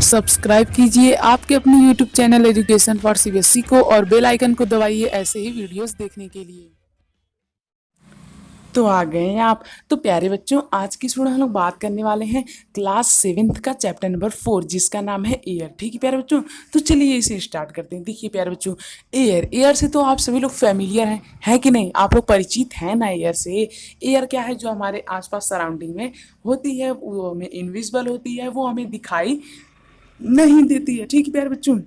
Subscribe कीजिए आपके अपने YouTube channel education for CBSE को और बेल आइकन को दबाइए ऐसे ही वीडियोस देखने के लिए। तो आ गए हैं आप। तो प्यारे बच्चों, आज की स्टूडेंट हम लोग बात करने वाले हैं क्लास 7th का चैप्टर नंबर 4 जिसका नाम है एयर। ठीक है प्यारे बच्चों, तो चलिए इसे स्टार्ट करते हैं। देखिए प्यारे बच्चों, एयर एयर से तो आप सभी लोग फेमिलियर हैं, है कि नहीं? आप लोग परिचित हैं ना एयर से। एयर क्या है? जो हमारे आसपास सराउंडिंग में होती है, वो हमें इनविजिबल होती है, वो हमें दिखाई नहीं देती है। ठीक है प्यारे बच्चों,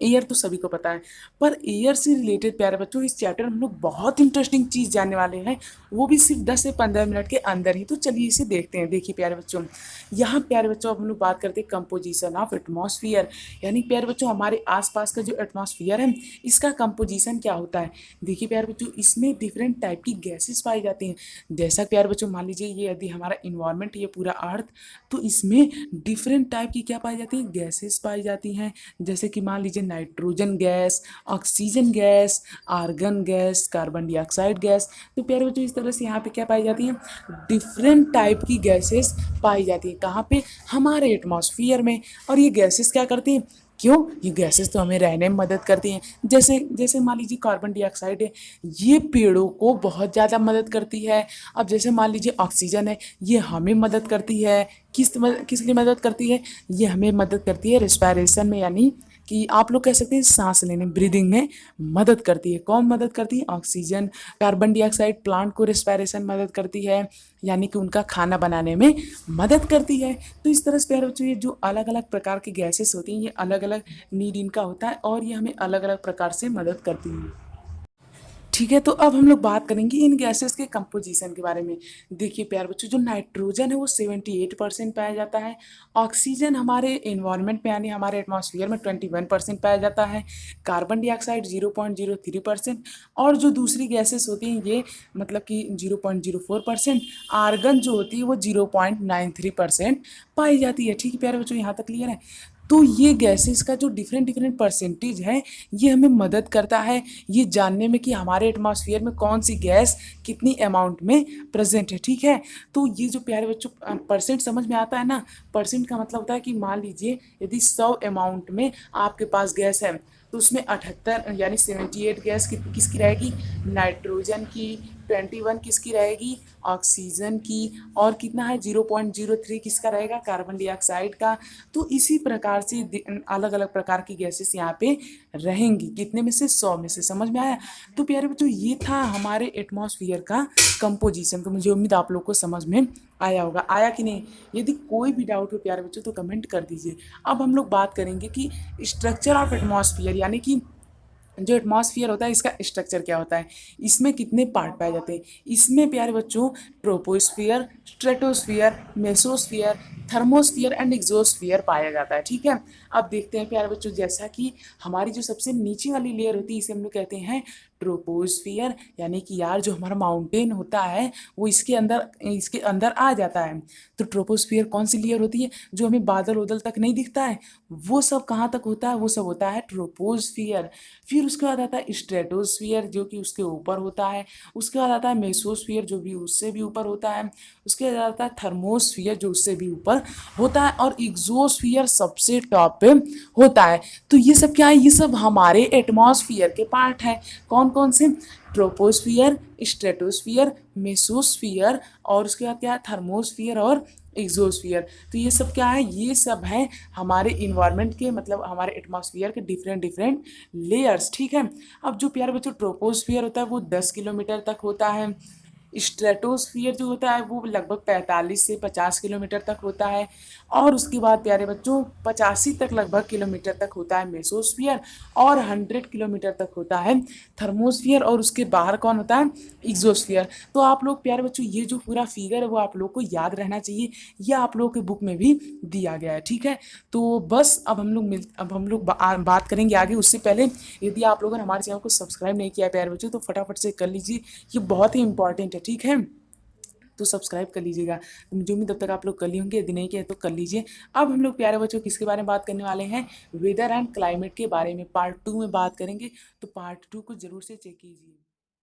एयर तो सभी को पता है, पर एयर से रिलेटेड प्यारे बच्चों इस चैप्टर में हम लोग बहुत इंटरेस्टिंग चीज़ जानने वाले हैं, वो भी सिर्फ 10 से 15 मिनट के अंदर ही। तो चलिए इसे देखते हैं। देखिए प्यारे बच्चों, यहाँ प्यारे बच्चों अब हम लोग बात करते हैं कंपोजिशन ऑफ एटमॉस्फियर, यानी प्यारे बच्चों हमारे आसपास का जो एटमॉस्फियर है इसका कंपोजिशन क्या होता है। देखिए प्यारे बच्चों, इसमें डिफरेंट टाइप की गैसेस पाई जाती हैं। जैसा प्यारे बच्चों मान लीजिए ये यदि हमारा इन्वायरमेंट, ये पूरा अर्थ, तो इसमें डिफरेंट टाइप की क्या पाई जाती है? गैसेस पाई जाती हैं। जैसे कि मान लीजिए nitrogen gas, oxygen gas, argon gas, carbon dioxide gas. तो प्यारे बच्चों इस तरह से यहाँ पे क्या पाई जाती है? डिफरेंट टाइप की गैसेस पाई जाती है। कहाँ पे? हमारे एटमॉस्फियर में। और ये गैसेस क्या करती हैं? क्यों? ये गैसेस तो हमें रहने में मदद करती हैं। जैसे जैसे मान लीजिए कार्बन डाइऑक्साइड है, ये पेड़ों को बहुत ज़्यादा मदद करती है। अब जैसे मान लीजिए ऑक्सीजन है, ये हमें मदद करती है। किस लिए मदद करती है? ये हमें मदद करती है रिस्पायरेशन में, यानी कि आप लोग कह सकते हैं सांस लेने, ब्रीदिंग में मदद करती है। कौन मदद करती है? ऑक्सीजन। कार्बन डाइऑक्साइड प्लांट को रिस्पायरेशन मदद करती है, यानी कि उनका खाना बनाने में मदद करती है। तो इस तरह से प्यारे बच्चों ये जो अलग अलग प्रकार की गैसेस होती हैं, ये अलग अलग नीड इनका होता है और ये हमें अलग अलग प्रकार से मदद करती हैं। ठीक है, तो अब हम लोग बात करेंगे इन गैसेस के कंपोजिशन के बारे में। देखिए प्यारे बच्चों, जो नाइट्रोजन है वो 78% पाया जाता है। ऑक्सीजन हमारे इन्वायरमेंट में यानी हमारे एटमॉस्फेयर में 21% पाया जाता है। Carbon dioxide 0.03%। और जो दूसरी गैसेस होती हैं ये मतलब कि 0.04%। आर्गन जो होती है वो 0.93% पाई जाती है। ठीक है प्यारे बच्चों, यहाँ तक क्लियर है? तो ये गैसेस का जो डिफरेंट डिफरेंट परसेंटेज है, ये हमें मदद करता है ये जानने में कि हमारे एटमॉस्फेयर में कौन सी गैस कितनी अमाउंट में प्रेजेंट है। ठीक है, तो ये जो प्यारे बच्चों परसेंट समझ में आता है ना? परसेंट का मतलब होता है कि मान लीजिए यदि 100 अमाउंट में आपके पास गैस है, तो उसमें 78 यानी 78 गैस किसकी रहेगी? नाइट्रोजन की। 21 किसकी रहेगी? ऑक्सीजन की। और कितना है? 0.03 किसका रहेगा? कार्बन डाइऑक्साइड का। तो इसी प्रकार से अलग अलग प्रकार की गैसेस यहाँ पे रहेंगी। कितने में से? 100 में से। समझ में आया? तो प्यारे बच्चों ये था हमारे एटमॉस्फेयर का कंपोजिशन। तो मुझे उम्मीद आप लोग को समझ में आया होगा। आया कि नहीं? यदि कोई भी डाउट हो प्यारे बच्चों तो कमेंट कर दीजिए। अब हम लोग बात करेंगे कि स्ट्रक्चर ऑफ एटमॉस्फेयर, यानी कि जो एटमॉस्फेयर होता है इसका स्ट्रक्चर क्या होता है, इसमें कितने पार्ट पाए जाते हैं। इसमें प्यारे बच्चों troposphere, stratosphere, mesosphere, thermosphere and exosphere पाया जाता है। ठीक है, अब देखते हैं प्यारे बच्चों, जैसा कि हमारी जो सबसे नीचे वाली लेयर होती है इसे हम लोग कहते हैं ट्रोपोस्फियर, यानी कि यार जो हमारा माउंटेन होता है वो इसके अंदर आ जाता है। तो ट्रोपोस्फियर कौन सी लेयर होती है? जो हमें बादल उदल तक नहीं दिखता है, वो सब कहाँ तक होता है? वो सब होता है ट्रोपोस्फियर। फिर उसके बाद आता है स्ट्रेटोस्फियर जो कि उसके ऊपर होता है। उसके बाद आता है मेसोस्फियर जो भी उससे भी ऊपर होता है। उसके बाद आता है थर्मोस्फियर जो उससे भी ऊपर होता है। और एग्जोस्फियर सबसे टॉप पे होता है। तो ये सब क्या है? ये सब हमारे एटमॉस्फियर के पार्ट हैं। कौन कौन से? ट्रोपोस्फियर, स्ट्रेटोस्फियर, मेसोस्फियर और उसके बाद क्या है? थर्मोस्फियर और एग्जोस्फियर। तो ये सब क्या है? ये सब है हमारे इन्वायरमेंट के, मतलब हमारे एटमॉस्फियर के डिफरेंट डिफरेंट लेयर्स। ठीक है, अब जो प्यारे बच्चों ट्रोपोस्फियर होता है वो 10 किलोमीटर तक होता है। स्ट्रेटोस्फियर जो होता है वो लगभग 45 से 50 किलोमीटर तक होता है। और उसके बाद प्यारे बच्चों 85 तक लगभग किलोमीटर तक होता है मेसोस्फियर। और 100 किलोमीटर तक होता है थर्मोस्फियर। और उसके बाहर कौन होता है? एग्जोस्फियर। तो आप लोग प्यारे बच्चों ये जो पूरा फिगर है वो आप लोग को याद रहना चाहिए। यह आप लोगों के बुक में भी दिया गया है। ठीक है, तो बस अब हम लोग बात करेंगे आगे। उससे पहले यदि आप लोगों ने हमारे चैनल को सब्सक्राइब नहीं किया है प्यारे बच्चों तो फटाफट से कर लीजिए, ये बहुत ही इंपॉर्टेंट है। ठीक है, तो सब्सक्राइब कर लीजिएगा। तो मुझे उम्मीद तब तक आप लोग कर लिए होंगे, यदि नहीं किया तो कर लीजिए। अब हम लोग प्यारे बच्चों किसके बारे में बात करने वाले हैं? वेदर एंड क्लाइमेट के बारे में पार्ट 2 में बात करेंगे। तो पार्ट 2 को जरूर से चेक कीजिए।